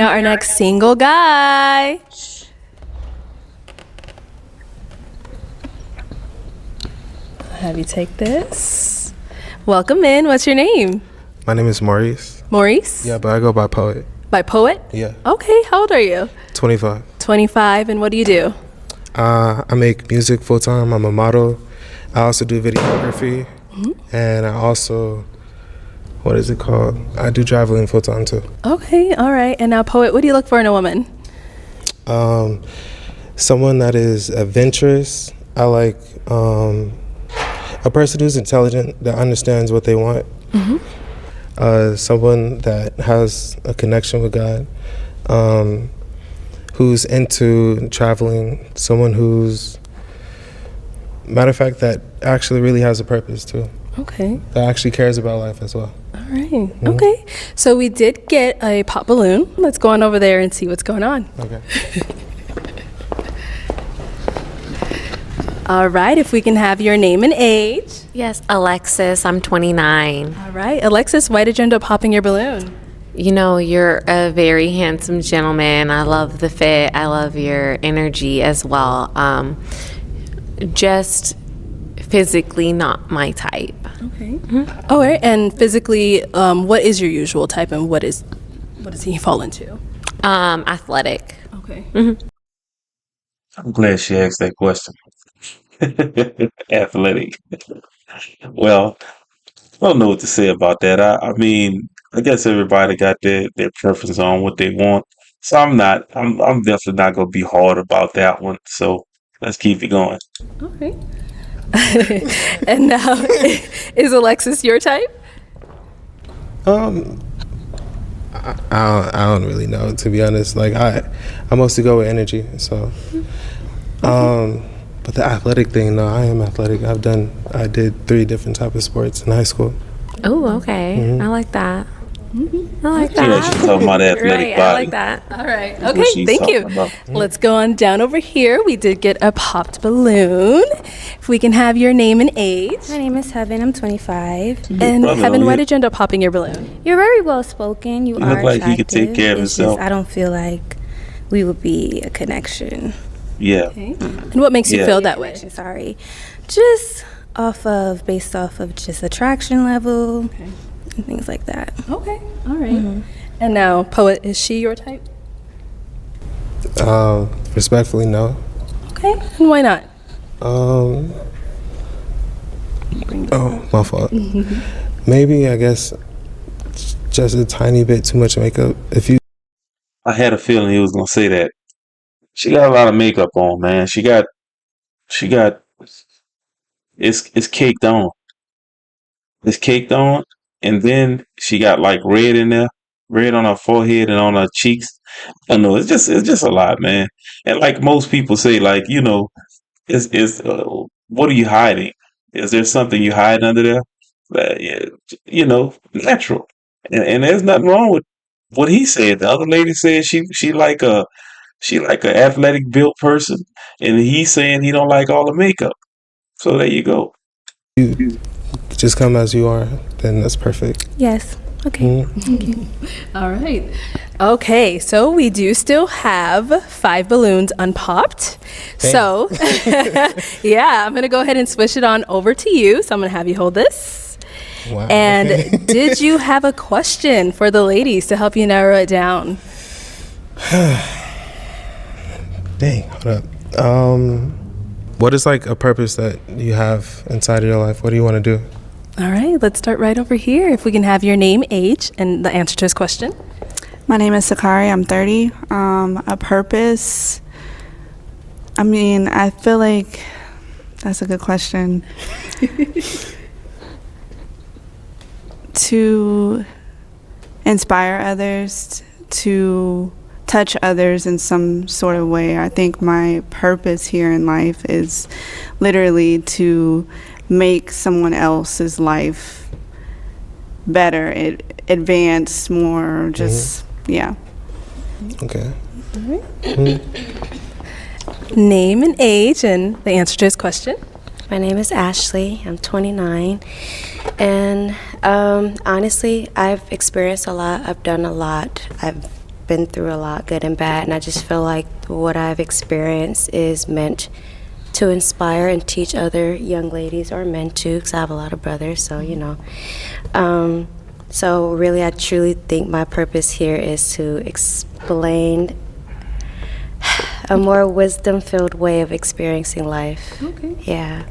Our next single guy. I'll have you take this. Welcome in. What's your name? My name is Maurice. Maurice? Yeah, but I go by Poet. By Poet? Yeah. Okay, how old are you? 25. 25, and what do you do? I make music full time. I'm a model. I also do videography. And I also, what is it called? I do traveling full time too. Okay, all right. And now, Poet, what do you look for in a woman? Someone that is adventurous. I like a person who's intelligent, that understands what they want. Someone that has a connection with God, who's into traveling, someone who's, matter of fact, that actually really has a purpose too. Okay, That actually cares about life as well. all right. Okay, so we did get a pop balloon. Let's go on over there and see what's going on. Okay. All right, if we can have your name and age. Yes, Alexis, I'm 29. All right, Alexis, why did you end up popping your balloon? You know, you're a very handsome gentleman. I love the fit. I love your energy as well. Just physically not my type. Okay. All right, and physically, what is your usual type, and what does he fall into? Athletic. Okay. I'm glad she asked that question. Athletic. Well, I don't know what to say about that. I mean, I guess everybody got their preference on what they want. So I'm definitely not gonna be hard about that one. So let's keep it going. All right. And now, is Alexis your type? I don't really know, to be honest. Like I mostly go with energy. So, but the athletic thing, no, I am athletic. I did 3 different type of sports in high school. Oh, okay. I like that. I like Yeah, that. she's talking about athletic Right, body. I like that. All right. That's Okay, what she's thank you. talking about. Let's go on down over here. We did get a popped balloon. If we can have your name and age. My name is Heaven. I'm 25. And brother Heaven, over why here. did you end up popping your balloon? You're very well spoken. You He are look like he could take attractive. care of It's himself. just I don't feel like we would be a connection. Yeah. And what makes you Yeah. feel that way? Sorry, just based off of just attraction level and things like that. Okay. All right. And now, Poet, is she your type? Respectfully, no. Okay. And why not? Oh, my fault. Maybe, I guess, just a tiny bit too much makeup. If you I had a feeling he was gonna say that. She got a lot of makeup on, man. She got it's caked on. It's caked on, and then she got like red in there, red on her forehead and on her cheeks. I don't know. It's just a lot, man. And like most people say, like is what are you hiding? Is there something you hide under there? Yeah, natural. And there's nothing wrong with what he said. The other lady said she like a athletic built person, and he's saying he don't like all the makeup. So there you go. just come as you are, then that's perfect. Yes. Okay. All right. Okay, so we do still have 5 balloons unpopped. So, yeah, I'm going to go ahead and switch it on over to you. So I'm going to have you hold this. Wow. And did you have a question for the ladies to help you narrow it down? Dang, hold up. What is like a purpose that you have inside of your life? What do you want to do? All right, let's start right over here. If we can have your name, age, and the answer to his question. My name is Sakari. I'm 30. A purpose. I mean, I feel like that's a good question. To inspire others, to touch others in some sort of way. I think my purpose here in life is literally to make someone else's life better, advance more, just, yeah. Okay. Name and age, and the answer to his question. My name is Ashley. I'm 29. And honestly, I've experienced a lot. I've done a lot. I've been through a lot, good and bad, and I just feel like what I've experienced is meant to inspire and teach other young ladies, or men too, because I have a lot of brothers, so you know. So really, I truly think my purpose here is to explain a more wisdom-filled way of experiencing life. Okay. Yeah.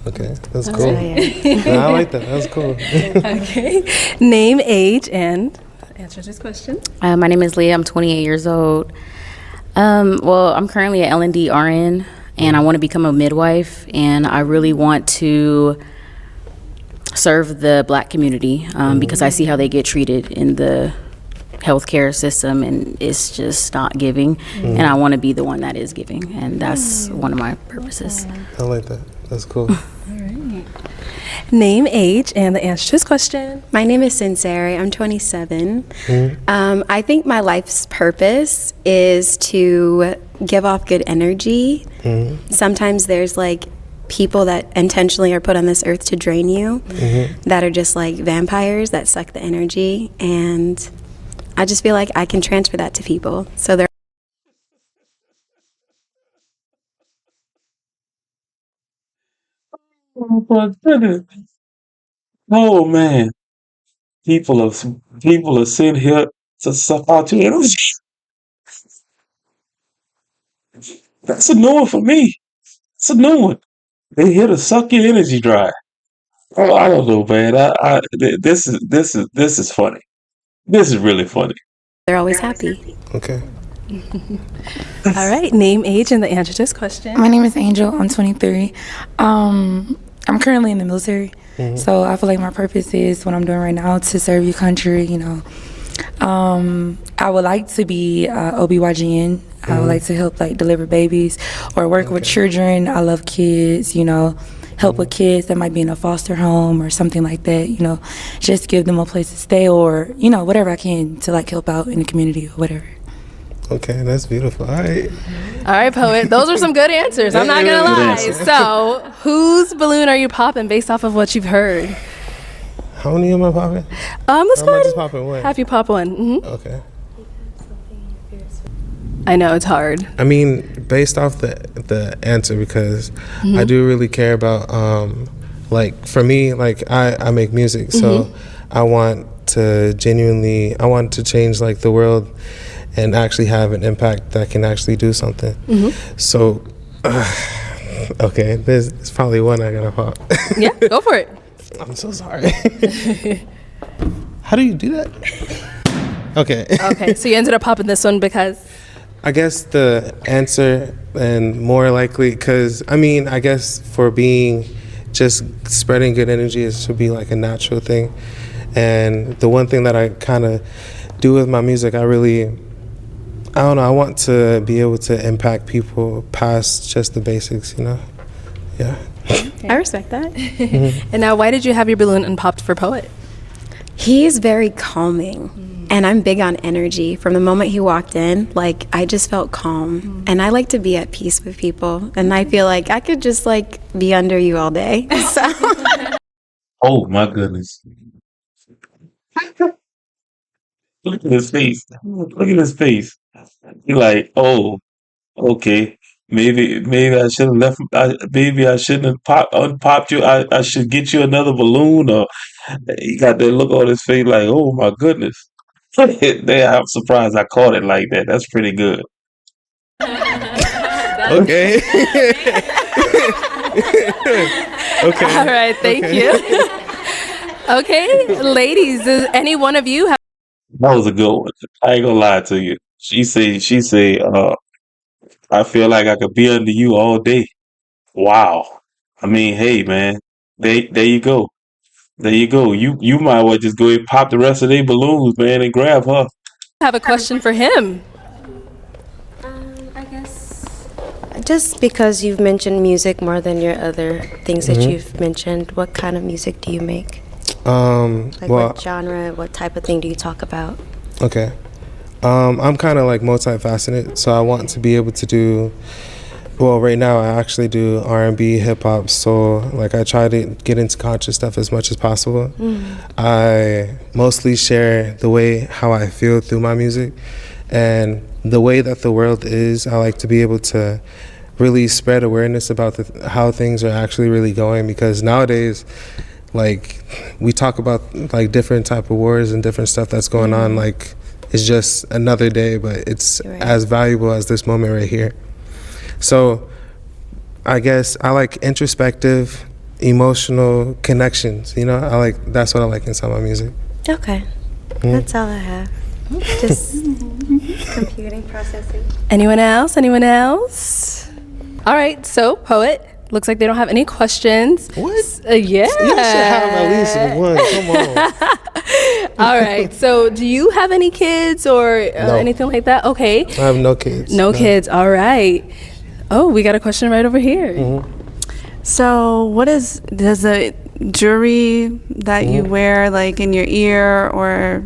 Okay, that's So, cool. yeah. Nah, I like that. That's cool. Okay. Name, age, and answer this question. My name is Leah. I'm 28 years old. Well, I'm currently at L&D RN, and I want to become a midwife, and I really want to serve the Black community because I see how they get treated in the healthcare system, and it's just not giving. And I want to be the one that is giving, and that's one of my purposes. I like that. That's cool. Name, age, and the answer to this question. My name is Sincere. I'm 27. I think my life's purpose is to give off good energy. Sometimes there's like people that intentionally are put on this earth to drain you, that are just like vampires that suck the energy. And I just feel like I can transfer that to people. So they're Oh my goodness. Oh man. People are sitting here to suck out your energy. That's a new one for me. It's a new one. They here to suck your energy dry. Oh, I don't know, man. This is funny. This is really funny. always happy. Okay. All right. Name, age, and the answer to this question. My name is Angel. I'm 23. I'm currently in the military, so I feel like my purpose is what I'm doing right now to serve your country. You know, I would like to be OBGYN. I would like to help like deliver babies or work with children. I love kids. You know, help with kids that might be in a foster home or something like that. You know, just give them a place to stay, or you know, whatever I can to like help out in the community or whatever. Okay, that's beautiful. All right. All right, poet. Those are some good answers. I'm not going to lie. So, whose balloon are you popping based off of what you've heard? How many am I popping? Let's Or go am I ahead just and popping one? have you pop one. Okay. I know it's hard. I mean, based off the answer, because I do really care about like for me, like I make music, so I want to change like the world and actually have an impact that can actually do something. So okay, there's probably one I gotta pop. Yeah, go for it. I'm so sorry. How do you do that? Okay. Okay, so you ended up popping this one because I guess the answer, and more likely, because I mean, I guess for being just spreading good energy, it should be like a natural thing. And the one thing that I kind of do with my music, I don't know, I want to be able to impact people past just the basics, you know? Yeah. I respect that. And now, why did you have your balloon unpopped for poet? He's very calming, and I'm big on energy. From the moment he walked in, like I just felt calm, and I like to be at peace with people, and I feel like I could just like be under you all day. So Oh my goodness. Look at his face. Look at his face. He like, oh, okay. Maybe I should have left. Maybe I shouldn't have unpopped you. I should get you another balloon. Or he got that look on his face like, oh my goodness. Damn, I'm surprised I caught it like that. That's pretty good. Okay. Okay. All right, thank you. Okay, ladies, does any one of you have? That was a good one. I ain't gonna lie to you. She say, I feel like I could be under you all day. Wow. I mean, hey man, there you go. There you go. You might well just go ahead and pop the rest of their balloons, man, and grab her. Have a question for him. I guess just because you've mentioned music more than your other things that you've mentioned, what kind of music do you make? Like Well, what genre, what type of thing do you talk about? okay. I'm kind of like multifaceted, so I want to be able to do Well, right now I actually do R&B, hip hop, soul. Like I try to get into conscious stuff as much as possible. I mostly share the way how I feel through my music, and the way that the world is. I like to be able to really spread awareness about how things are actually really going, because nowadays, like, we talk about like different type of wars and different stuff that's going on. Like, it's just another day, but it's as valuable as this moment right here. So I guess I like introspective, emotional connections. You know, that's what I like inside my music. Okay. That's all I have. Just computing, processing. Anyone else? Anyone else? All right, so Poet, looks like they don't have any questions. What? Yeah. You should have at least one. Come on. All right, so do you have any kids or anything like that? Okay. I have no kids. No kids. All right. Oh, we got a question right over here. So, does the jewelry that you wear, like in your ear or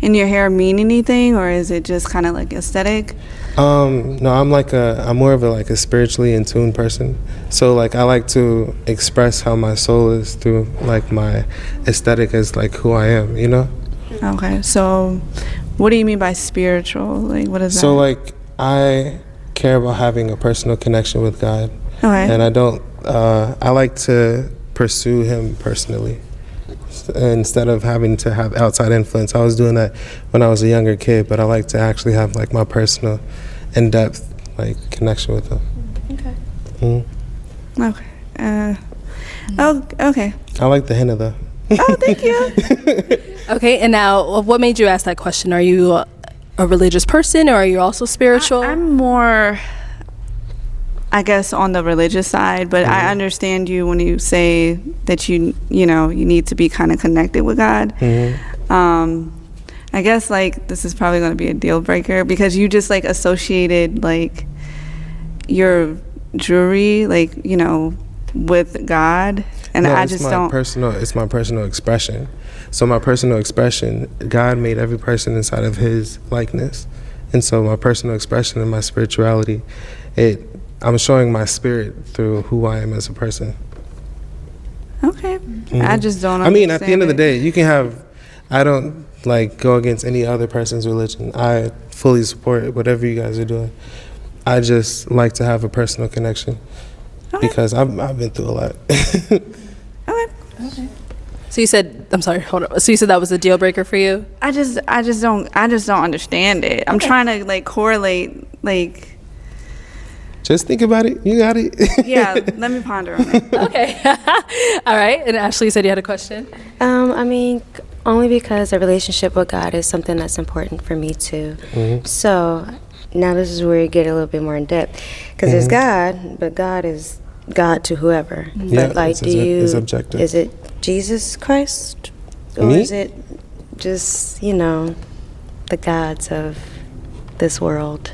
in your hair, mean anything, or is it just kind of like aesthetic? No, I'm more of a spiritually in tune person. So like I like to express how my soul is through like my aesthetic as like who I am, you know? Okay, so what do you mean by spiritual? Like, what is that? So like I care about having a personal connection with God. Okay. And I like to pursue him personally instead of having to have outside influence. I was doing that when I was a younger kid, but I like to actually have like my personal in-depth like connection with him. Okay. Okay. I like the henna though. Oh, thank you. Okay, and now what made you ask that question? Are you a religious person, or are you also spiritual? I'm more, I guess, on the religious side, but I understand you when you say that you need to be kind of connected with God. I guess like this is probably going to be a deal breaker because you just like associated like your jewelry like with God, and No, I just don't. It's my personal expression. So my personal expression, God made every person inside of his likeness. And so my personal expression and my spirituality, I'm showing my spirit through who I am as a person. Okay. I just don't understand. I mean, at the end of the day, I don't like go against any other person's religion. I fully support whatever you guys are doing. I just like to have a personal connection because I've been through a lot. Okay. So you said, I'm sorry, hold on. So you said that was a deal breaker for you? I just don't understand it. I'm trying to like correlate like. Just think about it. You got it. Yeah, let me ponder on it. Okay. All right. And Ashley, you said you had a question? I mean, only because a relationship with God is something that's important for me too. So now this is where you get a little bit more in depth, because there's God, but God is God to whoever. Yeah, but like, it's objective. Is it Jesus Christ, or Me? is it just the gods of this world?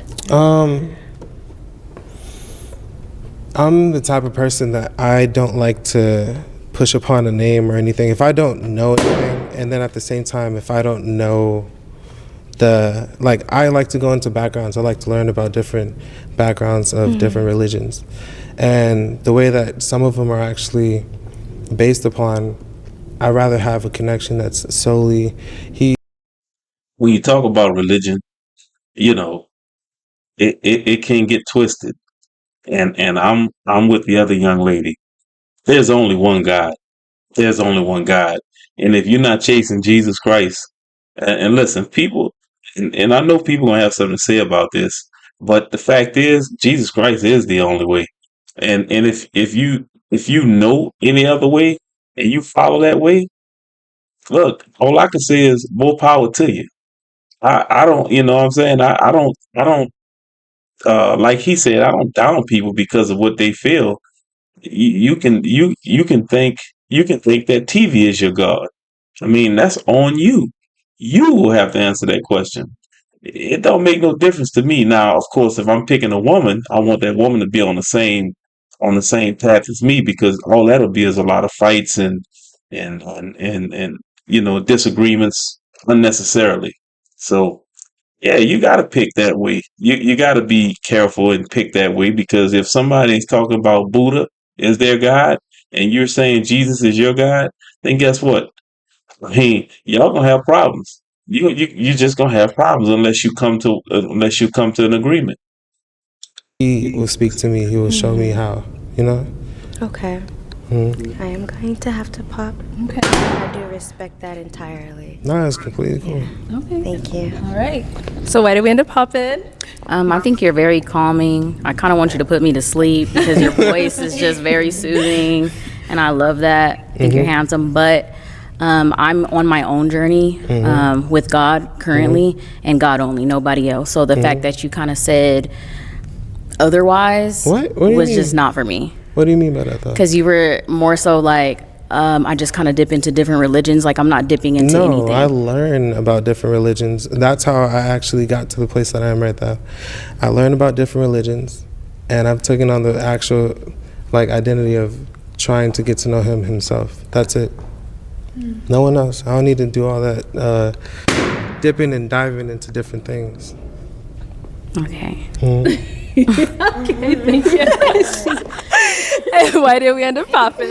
I'm the type of person that I don't like to push upon a name or anything. If I don't know anything, and then at the same time, if I don't know I like to go into backgrounds. I like to learn about different backgrounds of different religions. And the way that some of them are actually based upon, I'd rather have a connection that's solely When you talk about religion, it can get twisted. And I'm with the other young lady. There's only one God. There's only one God. And if you're not chasing Jesus Christ, and listen, people, and I know people gonna have something to say about this, but the fact is, Jesus Christ is the only way. And if you know any other way and you follow that way, look, all I can say is more power to you. I don't, you know what I'm saying? I don't like he said, I don't down people because of what they feel. You can think that TV is your God. I mean, that's on you. You will have to answer that question. It don't make no difference to me. Now, of course, if I'm picking a woman, I want that woman to be on the same path as me, because all that'll be is a lot of fights and disagreements unnecessarily. So yeah, you got to pick that way. You got to be careful and pick that way, because if somebody's talking about Buddha is their God and you're saying Jesus is your God, then guess what? I mean, y'all gonna have problems. You just gonna have problems unless you come to an agreement. He will speak to me. He will show me how. You know. Okay. Mm-hmm. I am going to have to pop. Okay. I do respect that entirely. No, it's completely cool. Okay. Thank you. All right. So why did we end up popping? I think you're very calming. I kind of want you to put me to sleep because your voice is just very soothing, and I love that. I think you're handsome, but I'm on my own journey with God currently, and God only, nobody else. So the fact that you kind of said otherwise What do you was mean? just not for me. What do you mean by that, though? Because you were more so like, I just kind of dip into different religions. Like I'm not dipping into No, anything. I learn about different religions. That's how I actually got to the place that I am right now. I learned about different religions, and I've taken on the actual identity of trying to get to know him himself. That's it. No one else. I don't need to do all that dipping and diving into different things. Okay. Okay, thank you. And why did we end up popping?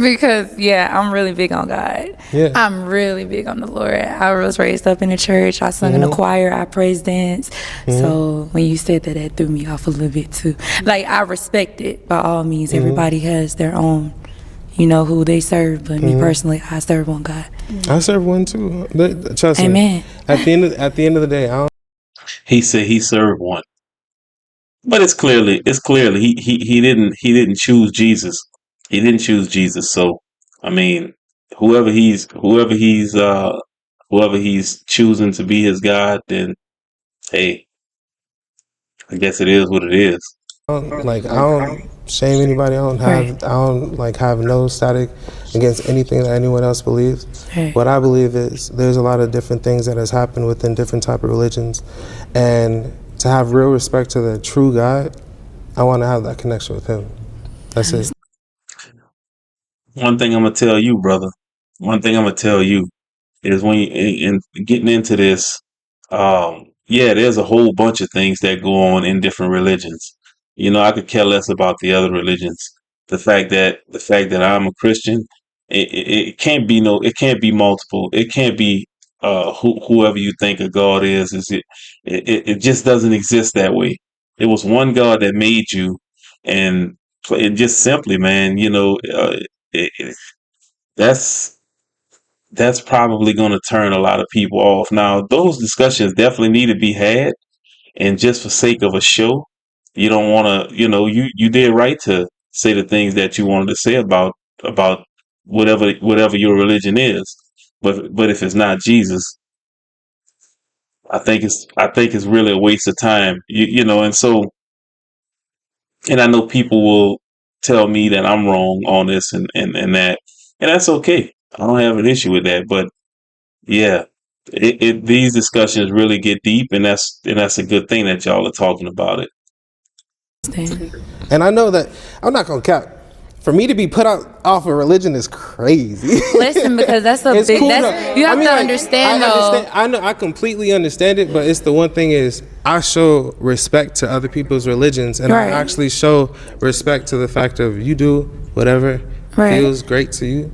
Because I'm really big on God. Yeah. I'm really big on the Lord. I was raised up in the church. I sung in the choir. I praise dance. So when you said that, that threw me off a little bit too. Like I respect it by all means. Everybody has their own, who they serve. But me personally, I serve one God. I serve one too. But trust Amen. me. At the end of the day, I don't. He said he served one, but it's clearly he didn't choose Jesus. He didn't choose Jesus. So I mean, whoever he's choosing to be his God, then hey, I guess it is what it is. I don't shame anybody. I don't have no static against anything that anyone else believes. Right. What I believe is there's a lot of different things that has happened within different type of religions, and to have real respect to the true God, I want to have that connection with him. That's it. One thing I'm gonna tell you, brother. One thing I'm gonna tell you is when you in getting into this, there's a whole bunch of things that go on in different religions. I could care less about the other religions. The fact that I'm a Christian, it can't be it can't be multiple. It can't be whoever you think a God is. It just doesn't exist that way. It was one God that made you, and it just simply, man. It, that's that's probably going to turn a lot of people off. Now, those discussions definitely need to be had, and just for sake of a show, you don't want to, you did right to say the things that you wanted to say about whatever your religion is. But if it's not Jesus, I think it's really a waste of time. And I know people will tell me that I'm wrong on this and that, and that's okay. I don't have an issue with that, but yeah, these discussions really get deep, and that's a good thing that y'all are talking about it. And I know that I'm not gonna cap. For me to be put out off of religion is crazy. Listen, because that's a It's big. cool, That's, though. you have I mean, to like, understand I though. understand. I know. I completely understand it, but it's the one thing is I show respect to other people's religions, and Right. I actually show respect to the fact of you do whatever Right. feels great to you.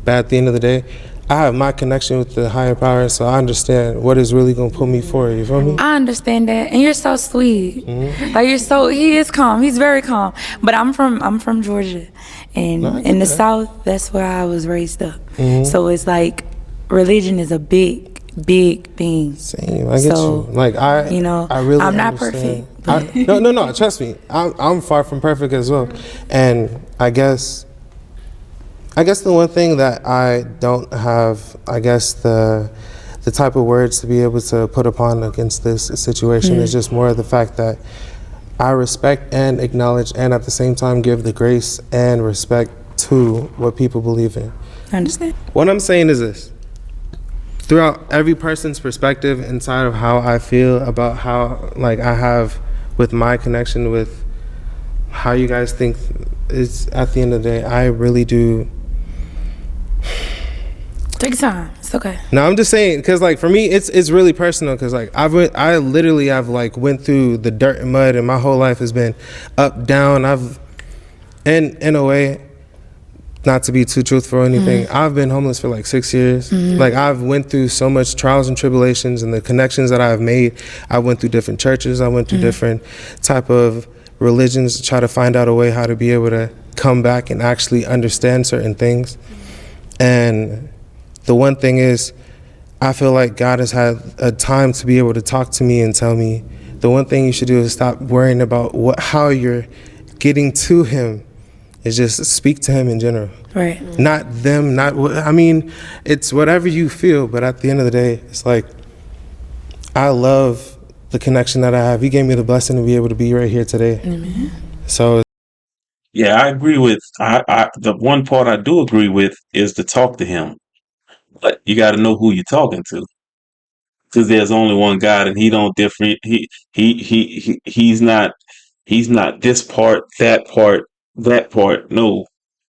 But at the end of the day, I have my connection with the higher power, so I understand what is really gonna put me forward. You feel me? I understand that, and you're so sweet. Like he is calm. He's very calm. But I'm from Georgia, and No, I get in the that. South, that's where I was raised up. So it's like religion is a big thing. Same. I get So, you. Like I really. I'm not understand. perfect. No. Trust me. I'm far from perfect as well, and I guess the one thing that I don't have, the type of words to be able to put upon against this situation is just more of the fact that I respect and acknowledge, and at the same time give the grace and respect to what people believe in. I understand. What I'm saying is this. Throughout every person's perspective inside of how I feel about how, I have with my connection with how you guys think is, at the end of the day, I really do. Take your time. It's okay. No, I'm just saying, cause like for me, it's really personal. Cause like I literally have like went through the dirt and mud, and my whole life has been up, down. In a way, not to be too truthful or anything, I've been homeless for like 6 years. Like I've went through so much trials and tribulations, and the connections that I've made. I went through different churches. I went through different type of religions to try to find out a way how to be able to come back and actually understand certain things. And the one thing is, I feel like God has had a time to be able to talk to me and tell me, the one thing you should do is stop worrying about how you're getting to him. Is just speak to him in general. Right. Not them, I mean, it's whatever you feel, but at the end of the day, it's like, I love the connection that I have. He gave me the blessing to be able to be right here today. Amen. So Yeah, I agree with the one part I do agree with is to talk to him. But you got to know who you're talking to, because there's only one God, and he don't different. He's not this part, that part, that part. No,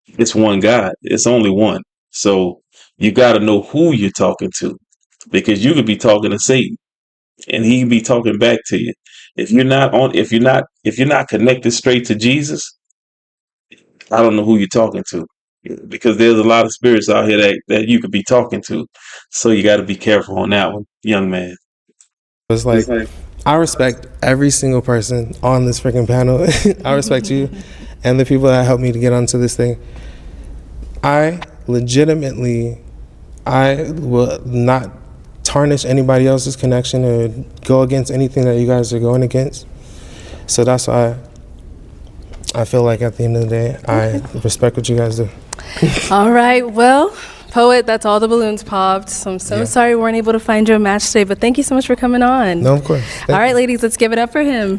it's one God. It's only one. So you got to know who you're talking to, because you could be talking to Satan, and he can be talking back to you. If you're not connected straight to Jesus, I don't know who you're talking to, because there's a lot of spirits out here that you could be talking to. So you got to be careful on that one, young man. it's like, I respect every single person on this freaking panel. I respect you and the people that helped me to get onto this thing. I will not tarnish anybody else's connection or go against anything that you guys are going against. So that's why I feel like at the end of the day, I respect what you guys do. All right, well, Poet, that's all the balloons popped. So I'm so sorry we weren't able to find you a match today, but thank you so much for coming on. No, of course. All right, ladies, let's give it up for him.